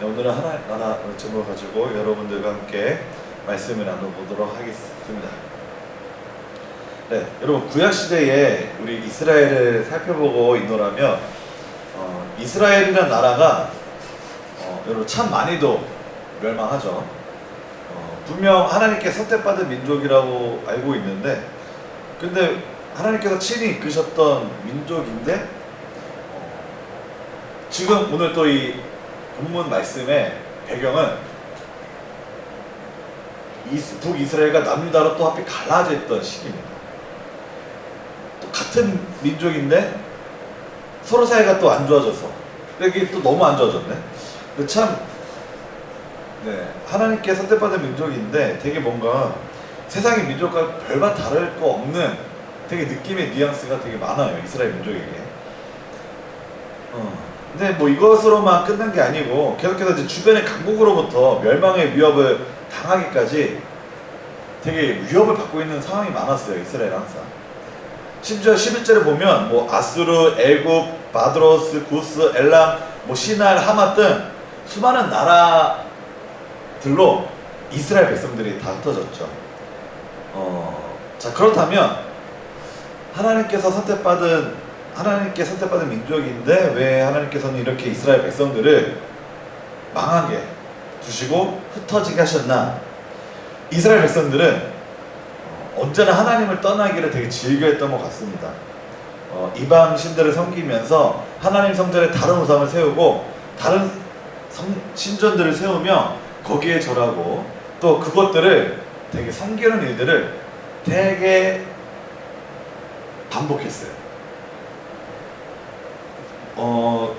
네, 오늘은 하나 제목을 가지고 여러분들과 함께 말씀을 나눠보도록 하겠습니다. 네, 여러분 구약 시대에 우리 이스라엘을 살펴보고 있노라면 이스라엘이라는 나라가 여러분 참 많이도 멸망하죠. 분명 하나님께 선택받은 민족이라고 알고 있는데, 근데 하나님께서 친히 이끄셨던 민족인데 지금 오늘 또 이 본문 말씀의 배경은 북이스라엘과 남유다로 또 하필 갈라져 있던 시기입니다. 또 같은 민족인데 서로 사이가 또 안 좋아져서, 이게 또 너무 안 좋아졌네. 근데 참 하나님께 선택받은 민족인데 되게 뭔가 세상의 민족과 별반 다를 거 없는 되게 느낌의 뉘앙스가 되게 많아요, 이스라엘 민족에게. 근데 뭐 이것으로만 끝난 게 아니고 계속해서 이제 주변의 강국으로부터 멸망의 위협을 당하기까지 되게 위협을 받고 있는 상황이 많았어요, 이스라엘은 항상. 심지어 11절에 보면 뭐 아수르, 애굽, 바드로스, 구스, 엘람, 뭐 시날, 하맛 등 수많은 나라들로 이스라엘 백성들이 다 흩어졌죠. 자, 그렇다면 하나님께 선택받은 민족인데 왜 하나님께서는 이렇게 이스라엘 백성들을 망하게 두시고 흩어지게 하셨나? 이스라엘 백성들은 언제나 하나님을 떠나기를 되게 즐겨했던 것 같습니다. 이방 신들을 섬기면서 하나님 성전에 다른 우상을 세우고 다른 신전들을 세우며 거기에 절하고 또 그것들을 되게 섬기는 일들을 되게 반복했어요.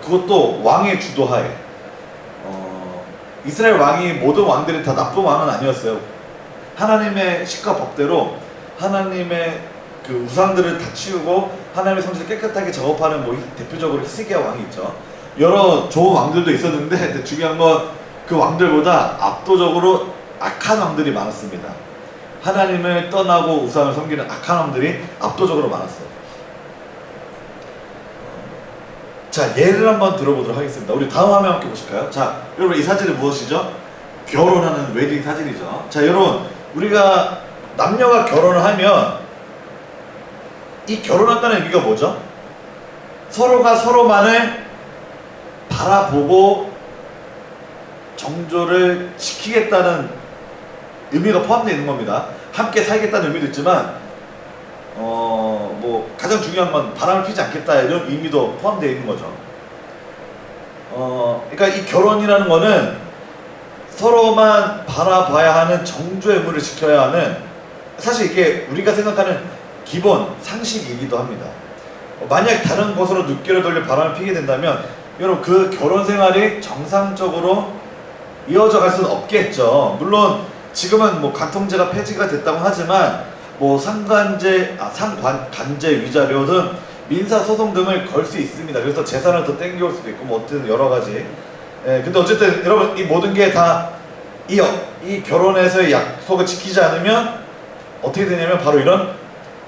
그것도 왕의 주도하에. 이스라엘 왕이 모든 왕들이 다 나쁜 왕은 아니었어요. 하나님의 시과 법대로 하나님의 그 우상들을 다 치우고 하나님의 성전을 깨끗하게 작업하는 뭐 대표적으로 히스기야 왕이 있죠. 여러 좋은 왕들도 있었는데 중요한 건 그 왕들보다 압도적으로 악한 왕들이 많았습니다. 하나님을 떠나고 우상을 섬기는 악한 왕들이 압도적으로 많았어요. 자, 예를 한번 들어보도록 하겠습니다. 우리 다음 화면 함께 보실까요? 자, 여러분 이 사진은 무엇이죠? 결혼하는 웨딩 사진이죠. 자, 여러분 우리가 남녀가 결혼을 하면 이 결혼한다는 의미가 뭐죠? 서로가 서로만을 바라보고 정조를 지키겠다는 의미가 포함되어 있는 겁니다. 함께 살겠다는 의미도 있지만 뭐 가장 중요한 건 바람을 피지 않겠다 이런 의미도 포함되어 있는 거죠. 그러니까 이 결혼이라는 거는 서로만 바라봐야 하는 정조의 의무를 지켜야 하는, 사실 이게 우리가 생각하는 기본 상식이기도 합니다. 만약 다른 곳으로 눕기를 돌려 바람을 피게 된다면 여러분 그 결혼 생활이 정상적으로 이어져 갈 수는 없겠죠. 물론 지금은 뭐 간통죄가 폐지가 됐다고 하지만 뭐 상간제 위자료 등 민사소송 등을 걸 수 있습니다. 그래서 재산을 더 땡겨올 수도 있고 뭐 어쨌든 여러 가지. 근데 어쨌든 여러분 이 모든 게 다 이 결혼에서의 약속을 지키지 않으면 어떻게 되냐면 바로 이런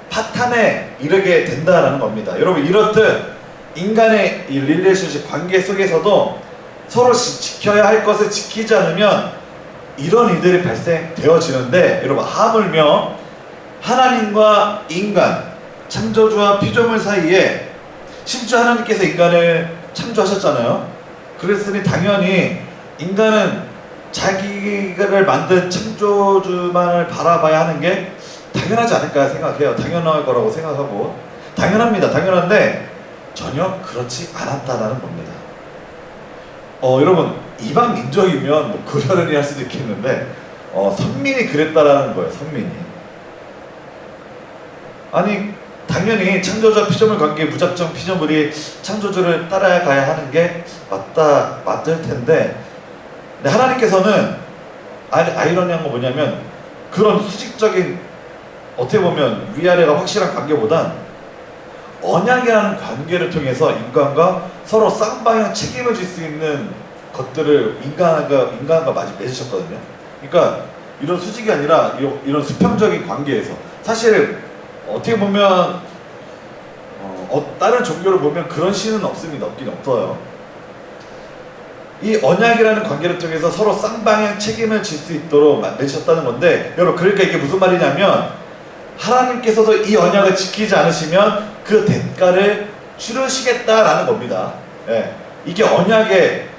파탄에 이르게 된다라는 겁니다. 여러분 이렇듯 인간의 이 릴레이션십 관계 속에서도 서로 지켜야 할 것을 지키지 않으면 이런 일들이 발생되어지는데, 여러분 하물며 하나님과 인간, 창조주와 피조물 사이에 심지어 하나님께서 인간을 창조하셨잖아요. 그랬으니 당연히 인간은 자기를 만든 창조주만을 바라봐야 하는 게 당연하지 않을까 생각해요. 당연할 거라고 생각하고, 당연합니다. 당연한데 전혀 그렇지 않았다라는 겁니다. 여러분 이방 민족이면 뭐 그러려니 할 수도 있겠는데 선민이 그랬다라는 거예요. 선민이. 아니 당연히 창조주와 피조물 관계, 무작정 피조물이 창조주를 따라가야 하는 게 맞을 텐데, 근데 하나님께서는 아이러니한 건 뭐냐면 그런 수직적인, 어떻게 보면 위아래가 확실한 관계보단 언약이라는 관계를 통해서 인간과 서로 쌍방향 책임을 질 수 있는 것들을 인간과 마치 맺으셨거든요. 그러니까 이런 수직이 아니라 이런 수평적인 관계에서, 사실 어떻게 보면 다른 종교를 보면 그런 신은 없습니다. 없긴 없어요. 이 언약이라는 관계를 통해서 서로 쌍방향 책임을 질 수 있도록 만드셨다는 건데, 여러분 그러니까 이게 무슨 말이냐면 하나님께서도 이 언약을 지키지 않으시면 그 대가를 치르시겠다라는 겁니다. 예. 이게 언약의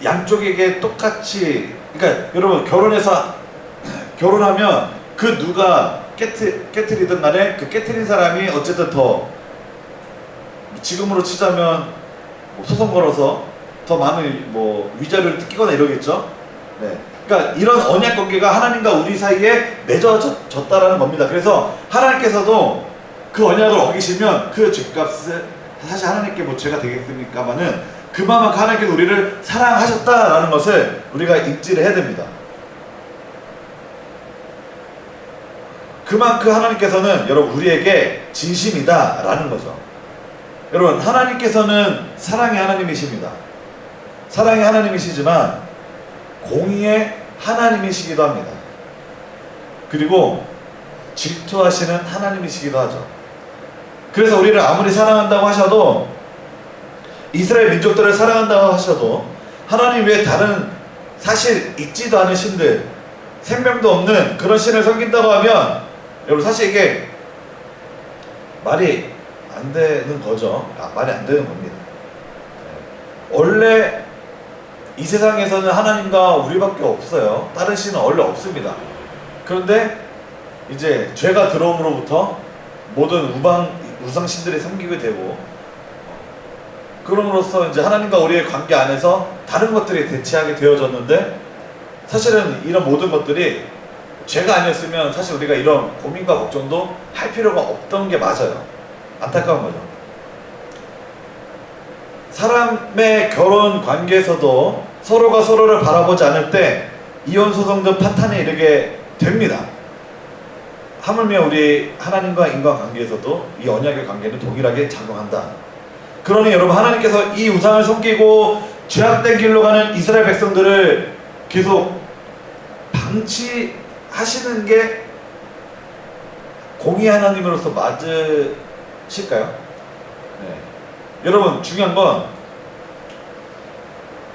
양쪽에게 똑같이, 그러니까 여러분 결혼하면 그 누가 깨트리든 간에 그 깨트린 사람이 어쨌든 더, 지금으로 치자면 뭐 소송 걸어서 더 많은 뭐 위자료를 뜯기거나 이러겠죠. 네. 그러니까 이런 언약 관계가 하나님과 우리 사이에 맺어졌다라는 겁니다. 그래서 하나님께서도 그 언약을 어기시면 그 죄값을, 사실 하나님께 뭐 죄가 되겠습니까마는 그만큼 하나님께서 우리를 사랑하셨다라는 것을 우리가 인지를 해야 됩니다. 그만큼 하나님께서는 여러분 우리에게 진심이다라는 거죠. 여러분 하나님께서는 사랑의 하나님이십니다. 사랑의 하나님이시지만 공의의 하나님이시기도 합니다. 그리고 질투하시는 하나님이시기도 하죠. 그래서 우리를 아무리 사랑한다고 하셔도, 이스라엘 민족들을 사랑한다고 하셔도 하나님 외에 다른 사실 있지도 않은 신들, 생명도 없는 그런 신을 섬긴다고 하면 여러분 사실 이게 말이 안 되는 거죠. 말이 안 되는 겁니다. 원래 이 세상에서는 하나님과 우리밖에 없어요. 다른 신은 원래 없습니다. 그런데 이제 죄가 들어옴으로부터 모든 우상신들이 섬기게 되고, 그럼으로써 이제 하나님과 우리의 관계 안에서 다른 것들이 대체하게 되어졌는데, 사실은 이런 모든 것들이 죄가 아니었으면 사실 우리가 이런 고민과 걱정도 할 필요가 없던 게 맞아요. 안타까운 거죠. 사람의 결혼 관계에서도 서로가 서로를 바라보지 않을 때 이혼 소송 등 파탄에 이르게 됩니다. 하물며 우리 하나님과 인간 관계에서도 이 언약의 관계는 동일하게 작용한다. 그러니 여러분 하나님께서 이 우상을 섬기고 죄악된 길로 가는 이스라엘 백성들을 계속 방치하시는 게 공의 하나님으로서 맞으실까요? 네. 여러분 중요한 건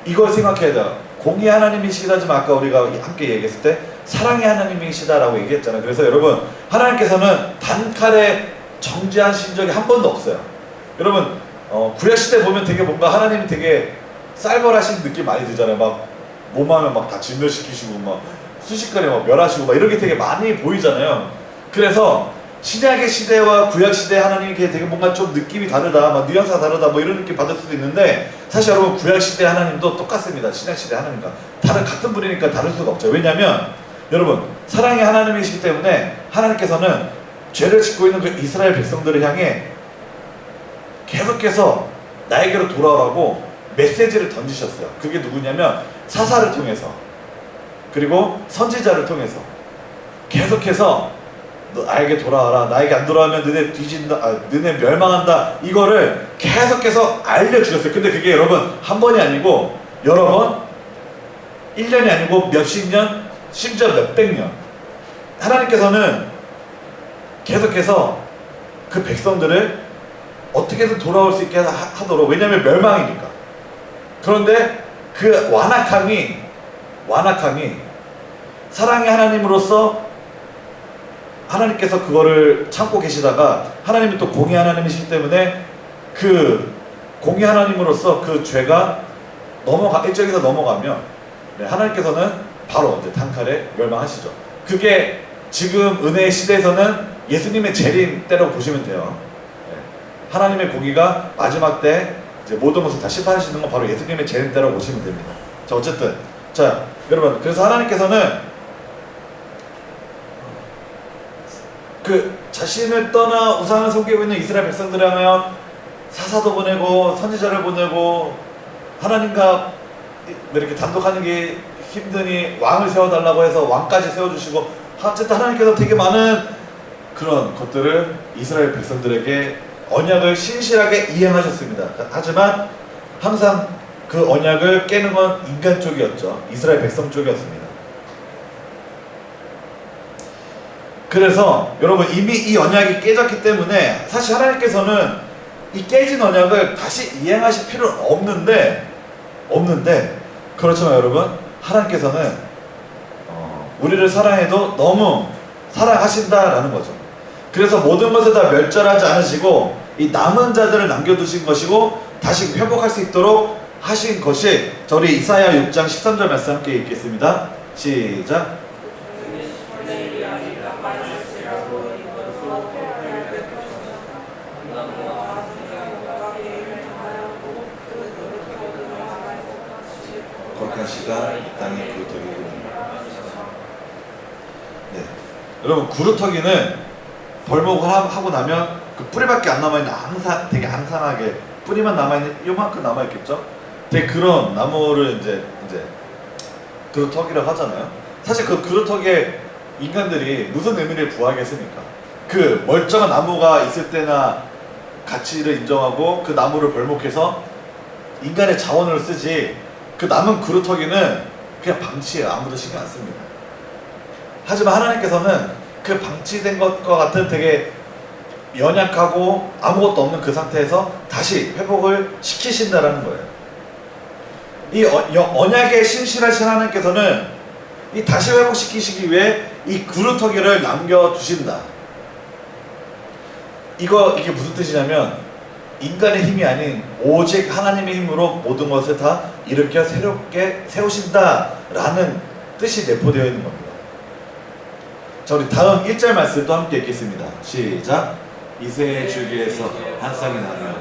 이걸 생각해야 돼요. 공의 하나님이시기도 하지만 아까 우리가 함께 얘기했을 때 사랑의 하나님이시다라고 얘기했잖아요. 그래서 여러분 하나님께서는 단칼에 정죄하신 적이 한 번도 없어요. 여러분 구약시대 보면 되게 뭔가 하나님이 되게 쌀벌하신 느낌 많이 들잖아요. 막 몸하면 막 다 진멸시키시고 막 순식간에 막 멸하시고 막 이런 게 되게 많이 보이잖아요. 그래서 신약의 시대와 구약 시대 하나님이 되게 뭔가 좀 느낌이 다르다, 막 뉘앙스가 다르다, 뭐 이런 느낌 받을 수도 있는데, 사실 여러분 구약 시대 하나님도 똑같습니다. 신약 시대 하나님과 같은 분이니까 다를 수가 없죠. 왜냐하면 여러분 사랑의 하나님이시기 때문에 하나님께서는 죄를 짓고 있는 그 이스라엘 백성들을 향해 계속해서 나에게로 돌아오라고 메시지를 던지셨어요. 그게 누구냐면 사사를 통해서, 그리고 선지자를 통해서 계속해서 너 나에게 돌아와라, 나에게 안 돌아오면 너네 뒤진다, 너네 멸망한다, 이거를 계속해서 알려주셨어요. 근데 그게 여러분 한 번이 아니고 여러 번, 1년이 아니고 몇십 년, 심지어 몇백 년, 하나님께서는 계속해서 그 백성들을 어떻게든 돌아올 수 있게 하도록, 왜냐하면 멸망이니까. 그런데 그 완악함이 사랑의 하나님으로서 하나님께서 그거를 참고 계시다가, 하나님이 또 공의 하나님이시기 때문에 그 공의 하나님으로서 그 죄가 일정에서 넘어가면 하나님께서는 바로 이제 단칼에 멸망하시죠. 그게 지금 은혜의 시대에서는 예수님의 재림 때라고 보시면 돼요. 하나님의 공의가 마지막 때 이제 모든 것을 다 심판하시는 건 바로 예수님의 재림 때라고 보시면 됩니다. 자, 어쨌든 자 여러분, 그래서 하나님께서는 그 자신을 떠나 우상을 섬기고 있는 이스라엘 백성들을 향하여 사사도 보내고 선지자를 보내고, 하나님과 이렇게 단독하는 게 힘드니 왕을 세워달라고 해서 왕까지 세워주시고, 어쨌든 하나님께서 되게 많은 그런 것들을 이스라엘 백성들에게 언약을 신실하게 이행하셨습니다. 하지만 항상 그 언약을 깨는 건 인간 쪽이었죠. 이스라엘 백성 쪽이었습니다. 그래서 여러분 이미 이 언약이 깨졌기 때문에 사실 하나님께서는 이 깨진 언약을 다시 이행하실 필요는 없는데 그렇지만 여러분, 하나님께서는 우리를 사랑해도 너무 사랑하신다라는 거죠. 그래서 모든 것을 다 멸절하지 않으시고 이 남은 자들을 남겨두신 것이고 다시 회복할 수 있도록 하신 것이, 우리 이사야 6장 13절 말씀 함께 읽겠습니다. 시작. 거룩한 씨가 이 땅의 구루터기이니. 네. 여러분, 구루터기는 벌목을 하고 나면 그 뿌리밖에 안 남아있는 되게 앙상하게 뿌리만 남아있는, 요만큼 남아있겠죠? 되게 그런 나무를 이제 그루터기라고 하잖아요. 사실 그 그루터기에 인간들이 무슨 의미를 부여하겠습니까? 그 멀쩡한 나무가 있을 때나 가치를 인정하고 그 나무를 벌목해서 인간의 자원으로 쓰지, 그 남은 그루터기는 그냥 방치해요. 아무도 신경 안 씁니다. 하지만 하나님께서는 그 방치된 것과 같은 되게 연약하고 아무것도 없는 그 상태에서 다시 회복을 시키신다라는 거예요. 이 언약의 신실하신 하나님께서는 이 다시 회복시키시기 위해 이 그루터기를 남겨두신다. 이게 무슨 뜻이냐면, 인간의 힘이 아닌 오직 하나님의 힘으로 모든 것을 다 일으켜 새롭게 세우신다라는 뜻이 내포되어 있는 겁니다. 자, 우리 다음 1절 말씀도 함께 읽겠습니다. 시작. 이새의 줄기에서 한 쌍이 나며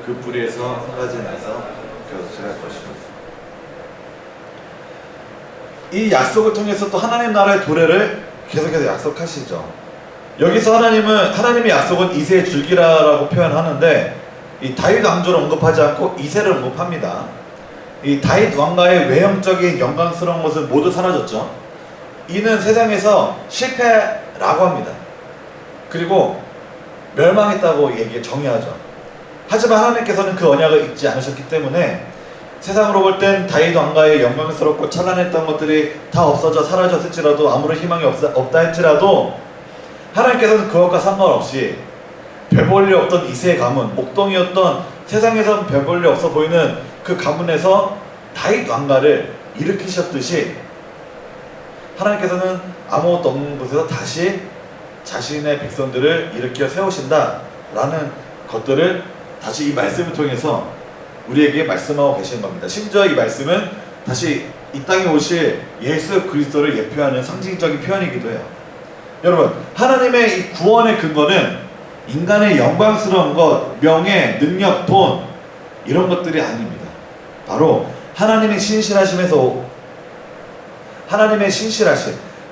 그 뿌리에서 한 가지 나서 벼슬할 것이다. 이 약속을 통해서 또 하나님 나라의 도래를 계속해서 약속하시죠. 여기서 하나님의 약속은 이새의 줄기라고 표현하는데, 이 다윗 왕조를 언급하지 않고 이새를 언급합니다. 이 다윗 왕가의 외형적인 영광스러운 것은 모두 사라졌죠. 이는 세상에서 실패라고 합니다. 그리고 멸망했다고 정의하죠. 하지만 하나님께서는 그 언약을 잊지 않으셨기 때문에 세상으로 볼 땐 다윗 왕가의 영광스럽고 찬란했던 것들이 다 없어져 사라졌을지라도, 아무런 희망이 없다 할지라도, 하나님께서는 그것과 상관없이 별 볼 일 없던 이새의 가문, 목동이었던 세상에선 별 볼 일 없어 보이는 그 가문에서 다윗 왕가를 일으키셨듯이, 하나님께서는 아무것도 없는 곳에서 다시 자신의 백성들을 일으켜 세우신다라는 것들을 다시 이 말씀을 통해서 우리에게 말씀하고 계시는 겁니다. 심지어 이 말씀은 다시 이 땅에 오실 예수 그리스도를 예표하는 상징적인 표현이기도 해요. 여러분, 하나님의 이 구원의 근거는 인간의 영광스러운 것, 명예, 능력, 돈, 이런 것들이 아닙니다. 바로 하나님의 신실하심에서,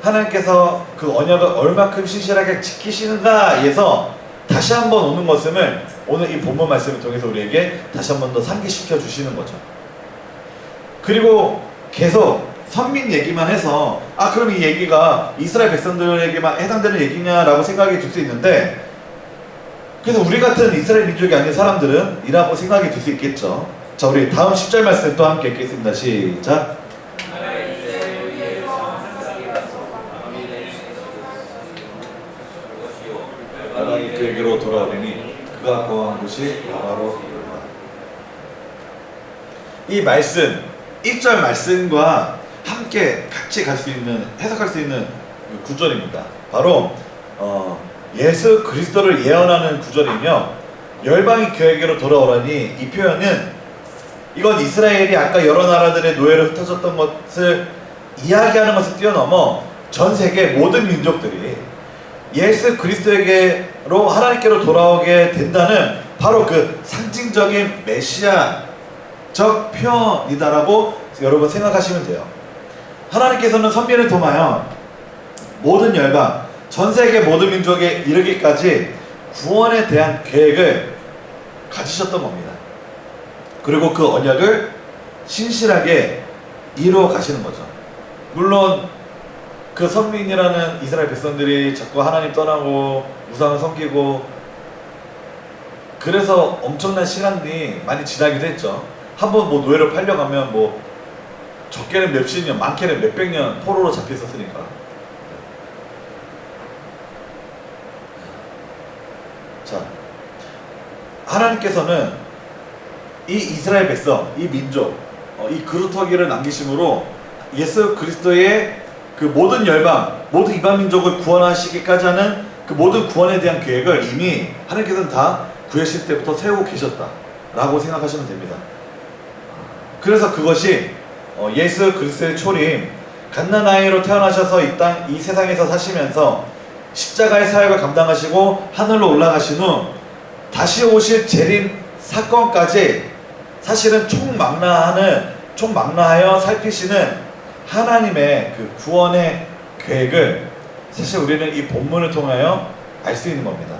하나님께서 그 언약을 얼마큼 신실하게 지키시는가에서 다시 한번 오는 것임을 오늘 이 본문 말씀을 통해서 우리에게 다시 한번 더 상기시켜 주시는 거죠. 그리고 계속 선민 얘기만 해서 그럼 이 얘기가 이스라엘 백성들에게만 해당되는 얘기냐라고 생각이 들 수 있는데, 그래서 우리 같은 이스라엘 민족이 아닌 사람들은 이라고 생각이 들 수 있겠죠. 자, 우리 다음 10절 말씀 또 함께 읽겠습니다. 시작. 나라이 그에게로 돌아오리니 그가 거한 곳이 여호와로 이르리라. 이 말씀, 1절 말씀과 함께 같이 갈 수 있는, 해석할 수 있는 구절입니다. 바로 예수 그리스도를 예언하는 구절이며, 열방이 그에게로 돌아오라니, 이 표현은 이건 이스라엘이 아까 여러 나라들의 노예로 흩어졌던 것을 이야기하는 것을 뛰어넘어 전 세계 모든 민족들이 예수 그리스도에게로, 하나님께로 돌아오게 된다는 바로 그 상징적인 메시아적 표현이다라고 여러분 생각하시면 돼요. 하나님께서는 선민을 통하여 모든 열방, 전 세계 모든 민족에 이르기까지 구원에 대한 계획을 가지셨던 겁니다. 그리고 그 언약을 신실하게 이루어 가시는 거죠. 물론 그 선민이라는 이스라엘 백성들이 자꾸 하나님 떠나고 우상을 섬기고, 그래서 엄청난 시간이 많이 지나기도 했죠. 한번 노예로 팔려가면 적게는 몇십 년, 많게는 몇백 년 포로로 잡혀 있었으니까. 자, 하나님께서는 이 이스라엘 백성, 이 민족, 이 그루터기를 남기심으로 예수 그리스도의 그 모든 열방, 모든 이방 민족을 구원하시기까지 하는 그 모든 구원에 대한 계획을 이미 하나님께서는 다 구약시대 때부터 세우고 계셨다라고 생각하시면 됩니다. 그래서 그것이 예수 그리스도의 초림, 갓나나이로 태어나셔서 이 세상에서 사시면서 십자가의 사역을 감당하시고 하늘로 올라가신 후 다시 오실 재림 사건까지 사실은 총망라하여 살피시는 하나님의 그 구원의 계획을 사실 우리는 이 본문을 통하여 알 수 있는 겁니다.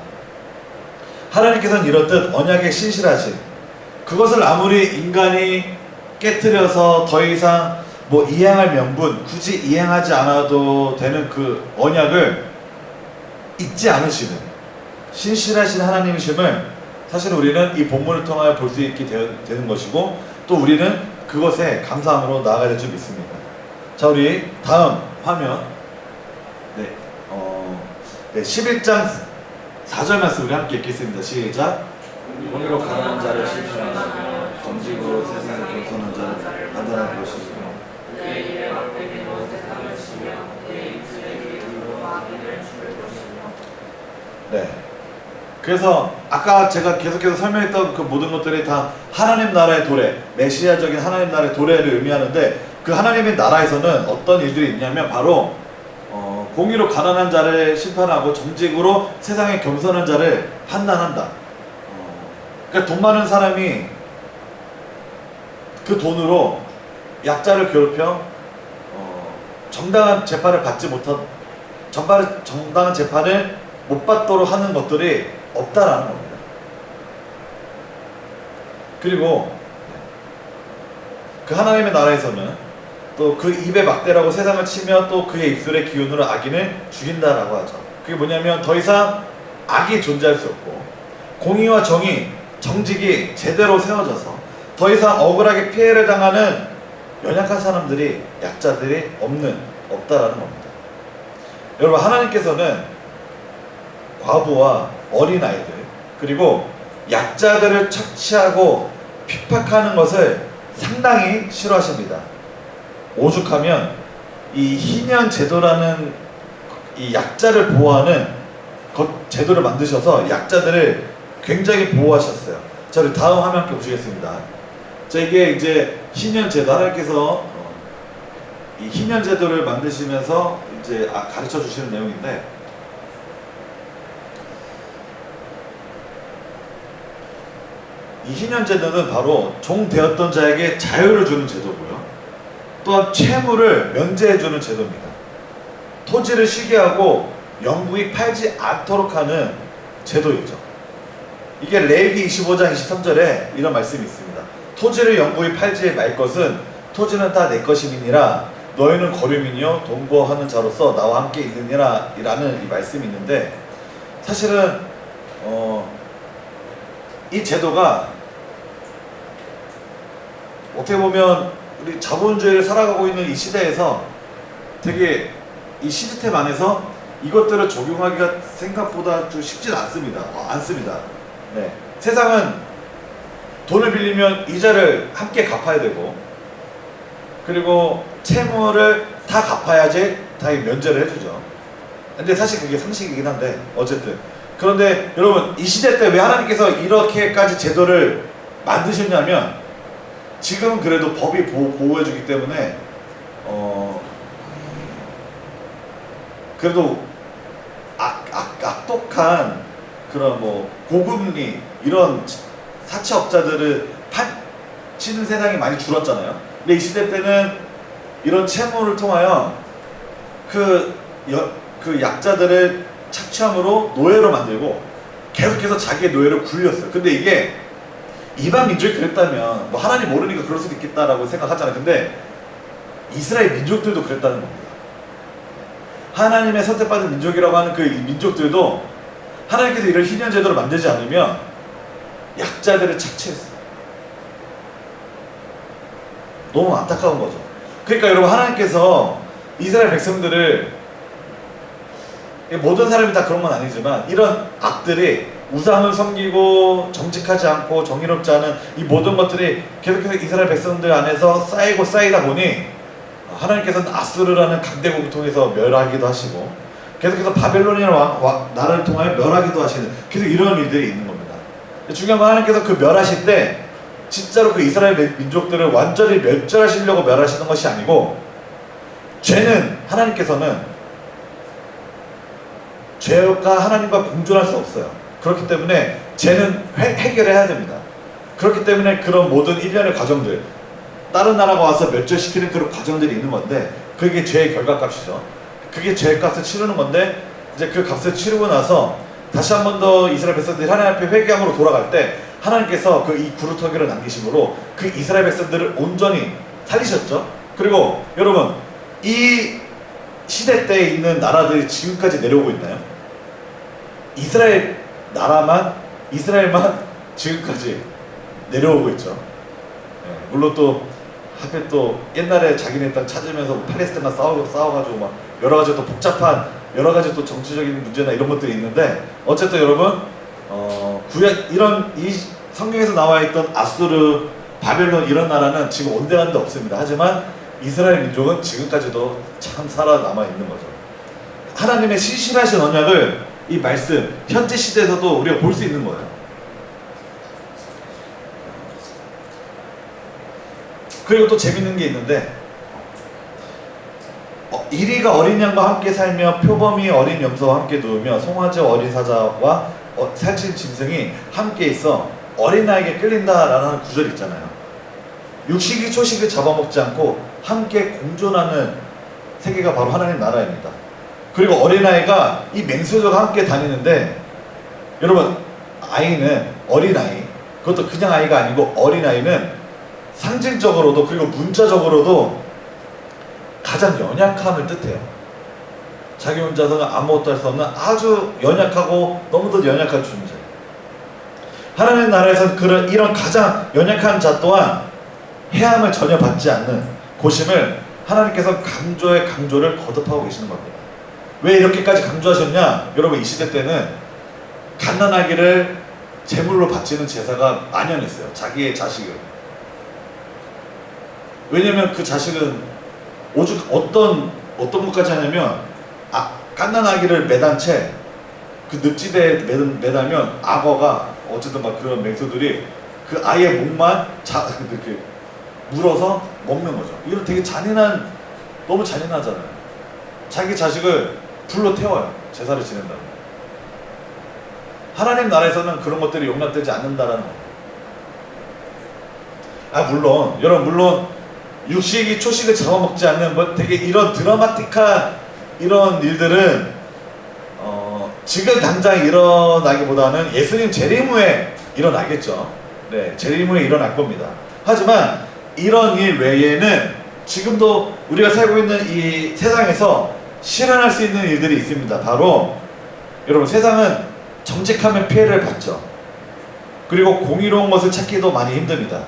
하나님께서는 이렇듯 언약에 신실하신, 그것을 아무리 인간이 깨트려서 더 이상 이행할 명분, 굳이 이행하지 않아도 되는 그 언약을 잊지 않으시는 신실하신 하나님이심을 사실 우리는 이 본문을 통하여 볼 수 있게 되는 것이고, 또 우리는 그것에 감사함으로 나아가야 될 줄 믿습니다. 자, 우리 다음 화면 11장 4절 말씀 우리 함께 읽겠습니다. 시작. 오늘로 가난한 자를 실천하시며 정직으로 세상을 겸손한 자를 판단하는 것이시며 그의 입에 막대기 놓은 세상을 치며 그의 입술에 기름으로 악인을 죽일 것이며. 네. 그래서 아까 제가 계속해서 설명했던 그 모든 것들이 다 하나님 나라의 도래, 메시아적인 하나님 나라의 도래를 의미하는데, 그 하나님의 나라에서는 어떤 일들이 있냐면 바로 공의로 가난한 자를 심판하고 정직으로 세상에 겸손한 자를 판단한다. 그러니까 돈 많은 사람이 그 돈으로 약자를 괴롭혀 정당한 재판을 정당한 재판을 못 받도록 하는 것들이 없다라는 겁니다. 그리고 그 하나님의 나라에서는 또 그 입에 막대라고 세상을 치며 또 그의 입술의 기운으로 악인을 죽인다라고 하죠. 그게 뭐냐면 더 이상 악이 존재할 수 없고, 공의와 정직이 제대로 세워져서 더 이상 억울하게 피해를 당하는 연약한 사람들이, 약자들이 없다라는 겁니다. 여러분, 하나님께서는 과부와 어린아이들, 그리고 약자들을 착취하고 핍박하는 것을 상당히 싫어하십니다. 오죽하면 이 희년 제도라는 이 약자를 보호하는 제도를 만드셔서 약자들을 굉장히 보호하셨어요. 자, 우리 다음 화면 함께 보시겠습니다. 자, 이게 이제 희년 제도, 하나님께서 이 희년 제도를 만드시면서 이제 가르쳐 주시는 내용인데, 이 희년 제도는 바로 종 되었던 자에게 자유를 주는 제도고요, 또한 채무를 면제해주는 제도입니다. 토지를 쉬게 하고 영구히 팔지 않도록 하는 제도이죠. 이게 레위기 25장 23절에 이런 말씀이 있습니다. 토지를 영구히 팔지 말 것은 토지는 다 내 것임이니라. 너희는 거류민이요 동거하는 자로서 나와 함께 있느니라 라는 이 말씀이 있는데, 사실은 이 제도가 어떻게 보면 우리 자본주의를 살아가고 있는 이 시대에서 되게 이 시스템 안에서 이것들을 적용하기가 생각보다 좀 쉽진 않습니다. 네. 세상은 돈을 빌리면 이자를 함께 갚아야 되고, 그리고 채무를 다 갚아야지 다 면제를 해주죠. 근데 사실 그게 상식이긴 한데, 어쨌든. 그런데 여러분, 이 시대 때 왜 하나님께서 이렇게까지 제도를 만드셨냐면, 지금은 그래도 법이 보호해주기 때문에 그래도 악독한 그런 고금리 이런 사채업자들을 파치는 세상이 많이 줄었잖아요. 근데 이 시대 때는 이런 채무를 통하여 그 약자들을 착취함으로 노예로 만들고 계속해서 자기의 노예를 굴렸어요. 근데 이게 이방 민족이 그랬다면 하나님 모르니까 그럴 수도 있겠다라고 생각하잖아요. 근데 이스라엘 민족들도 그랬다는 겁니다. 하나님의 선택받은 민족이라고 하는 그 민족들도 하나님께서 이런 희년 제도를 만들지 않으면 약자들을 착취했어요. 너무 안타까운 거죠. 그러니까 여러분, 하나님께서 이스라엘 백성들을, 모든 사람이 다 그런 건 아니지만, 이런 악들이 우상을 섬기고 정직하지 않고 정의롭지 않은 이 모든 것들이 계속해서 이스라엘 백성들 안에서 쌓이고 쌓이다 보니 하나님께서는 아수르라는 강대국을 통해서 멸하기도 하시고 계속해서 바벨론이라는 나라를 통하여 멸하기도 하시는 계속 이런 일들이 있는 겁니다. 중요한 건 하나님께서 그 멸하실 때 진짜로 그 이스라엘 민족들을 완전히 멸절하시려고 멸하시는 것이 아니고, 죄는 하나님께서는 죄가 하나님과 공존할 수 없어요. 그렇기 때문에 죄는 해결해야 됩니다. 그렇기 때문에 그런 모든 일련의 과정들, 다른 나라가 와서 멸절시키는 그런 과정들이 있는 건데, 그게 죄의 결과값이죠. 그게 죄의 값을 치르는 건데, 이제 그 값을 치르고 나서 다시 한 번 더 이스라엘 백성들이 하나님 앞에 회개함으로 돌아갈 때 하나님께서 그 이 구루터기를 남기심으로 그 이스라엘 백성들을 온전히 살리셨죠. 그리고 여러분, 이 시대 때에 있는 나라들이 지금까지 내려오고 있나요? 이스라엘만 지금까지 내려오고 있죠. 물론 또 하필 또 옛날에 자기네 땅 찾으면서 팔레스타인과 싸워가지고 막 여러 가지 또 복잡한 여러 가지 또 정치적인 문제나 이런 것들이 있는데, 어쨌든 여러분 이 성경에서 나와 있던 아수르, 바벨론 이런 나라는 지금 온데간데 없습니다. 하지만 이스라엘 민족은 지금까지도 참 살아남아 있는 거죠. 하나님의 신실하신 언약을 이 말씀 현재 시대에서도 우리가 볼 수 있는 거예요. 그리고 또 재밌는 게 있는데, 이리가 어린 양과 함께 살며 표범이 어린 염소와 함께 누우며 송아지 어린 사자와 살찐 짐승이 함께 있어 어린아이에게 끌린다라는 구절이 있잖아요. 육식이 초식을 잡아먹지 않고 함께 공존하는 세계가 바로 하나님 나라입니다. 그리고 어린아이가 이 맹수들과 함께 다니는데, 여러분, 어린아이, 그것도 그냥 아이가 아니고 어린아이는 상징적으로도 그리고 문자적으로도 가장 연약함을 뜻해요. 자기 혼자서는 아무것도 할 수 없는 아주 연약하고 너무도 연약한 존재. 하나님 나라에서는 이런 가장 연약한 자 또한 해함을 전혀 받지 않는 곳임을 하나님께서 강조의 강조를 거듭하고 계시는 겁니다. 왜 이렇게까지 강조하셨냐? 여러분, 이 시대 때는 갓난아기를 제물로 바치는 제사가 만연했어요. 자기의 자식을. 왜냐면 그 자식은 오죽 어떤 것까지 하냐면, 갓난아기를 매단 채 그 늪지대에 매달면 악어가 어쨌든 막 그런 맹수들이 그 아이의 목만 이렇게 물어서 먹는 거죠. 이건 되게 너무 잔인하잖아요. 자기 자식을 불로 태워요. 제사를 지낸다고. 하나님 나라에서는 그런 것들이 용납되지 않는다라는 거예요. 물론 육식이 초식을 잡아먹지 않는 뭐 되게 이런 드라마틱한 이런 일들은 지금 당장 일어나기보다는 예수님 재림 후에 일어나겠죠. 네, 재림 후에 일어날 겁니다. 하지만 이런 일 외에는 지금도 우리가 살고 있는 이 세상에서 실현할 수 있는 일들이 있습니다. 바로 여러분, 세상은 정직하면 피해를 받죠. 그리고 공의로운 것을 찾기도 많이 힘듭니다.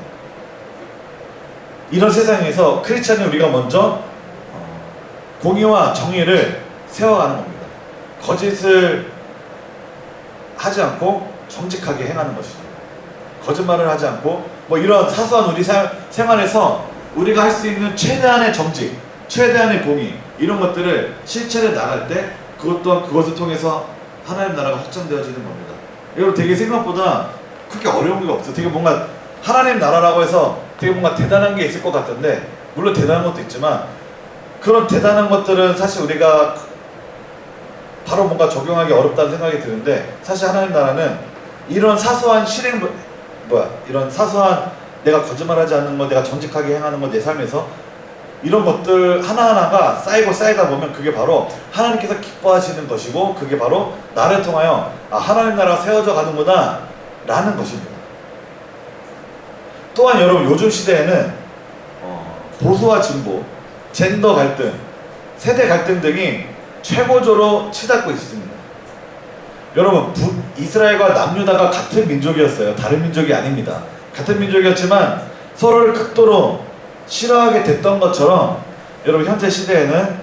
이런 세상에서 크리스찬이 우리가 먼저 공의와 정의를 세워가는 겁니다. 거짓을 하지 않고 정직하게 행하는 것이죠. 거짓말을 하지 않고 뭐 이런 사소한 우리 생활에서 우리가 할 수 있는 최대한의 정직, 최대한의 공의, 이런 것들을 실천해 나갈 때 그것을 통해서 하나님 나라가 확장되어지는 겁니다. 여러분, 되게 생각보다 그렇게 어려운 게 없어요. 되게 뭔가 하나님 나라라고 해서 되게 뭔가 대단한 게 있을 것 같은데, 물론 대단한 것도 있지만 그런 대단한 것들은 사실 우리가 바로 뭔가 적용하기 어렵다는 생각이 드는데, 사실 하나님 나라는 이런 사소한 이런 사소한 내가 거짓말하지 않는 것, 내가 정직하게 행하는 것, 내 삶에서 이런 것들 하나하나가 쌓이다 보면 그게 바로 하나님께서 기뻐하시는 것이고, 그게 바로 나를 통하여 하나님 나라가 세워져 가는구나 라는 것입니다. 또한 여러분, 요즘 시대에는 보수와 진보, 젠더 갈등, 세대 갈등 등이 최고조로 치닫고 있습니다. 여러분, 이스라엘과 남유다가 같은 민족이었어요. 다른 민족이 아닙니다. 같은 민족이었지만 서로를 극도로 싫어하게 됐던 것처럼, 여러분, 현재 시대에는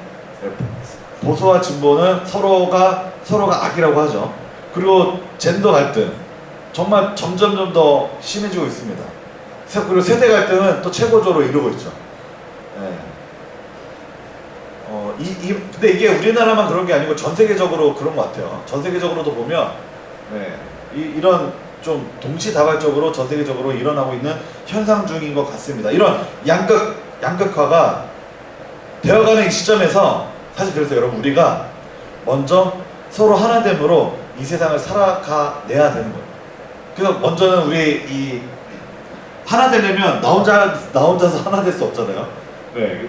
보수와 진보는 서로가 악이라고 하죠. 그리고 젠더 갈등 정말 점점점 더 심해지고 있습니다. 그리고 세대 갈등은 또 최고조로 이루고 있죠. 예. 근데 이게 우리나라만 그런 게 아니고 전 세계적으로 그런 것 같아요. 전 세계적으로도 보면 이런 좀 동시다발적으로 전 세계적으로 일어나고 있는 현상 중인 것 같습니다. 이런 양극화가 되어가는 이 시점에서 사실 그래서 여러분 우리가 먼저 서로 하나됨으로 이 세상을 살아가내야 되는 거예요. 그래서 먼저는 우리 이 하나 되려면 나 혼자서 하나 될 수 없잖아요.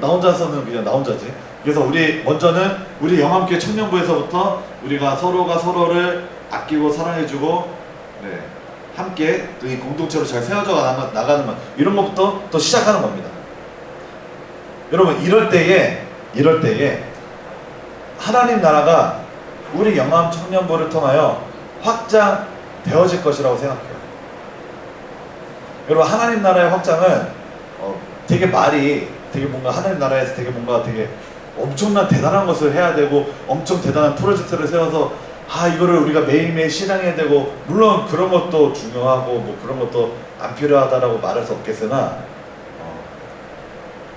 나 혼자서는 그냥 나 혼자지. 그래서 우리 먼저는 우리 영암교회 청년부에서부터 우리가 서로가 서로를 아끼고 사랑해주고 함께 또 이 공동체로 잘 세워져 나가는 것 이런 것부터 또 시작하는 겁니다. 여러분 이럴 때에 하나님 나라가 우리 영암 청년부를 통하여 확장되어질 것이라고 생각해요. 여러분 하나님 나라의 확장은 되게 뭔가 하나님 나라에서 되게 엄청난 대단한 것을 해야 되고 엄청 대단한 프로젝트를 세워서 이거를 우리가 매일매일 실행해야 되고 물론 그런 것도 중요하고 뭐 그런 것도 안 필요하다라고 말할 수 없겠으나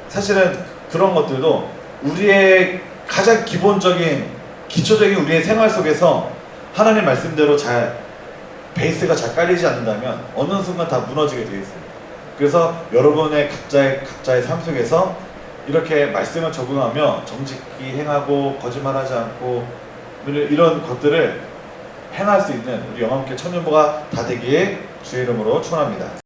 사실은 그런 것들도 우리의 가장 기초적인 우리의 생활 속에서 하나님 말씀대로 베이스가 잘 깔리지 않는다면 어느 순간 다 무너지게 되어 있습니다. 그래서 여러분의 각자의 삶 속에서 이렇게 말씀을 적응하며 정직히 행하고 거짓말하지 않고 이런 것들을 행할 수 있는 우리 영암교회 청년부가 다 되기에 주의 이름으로 축원합니다.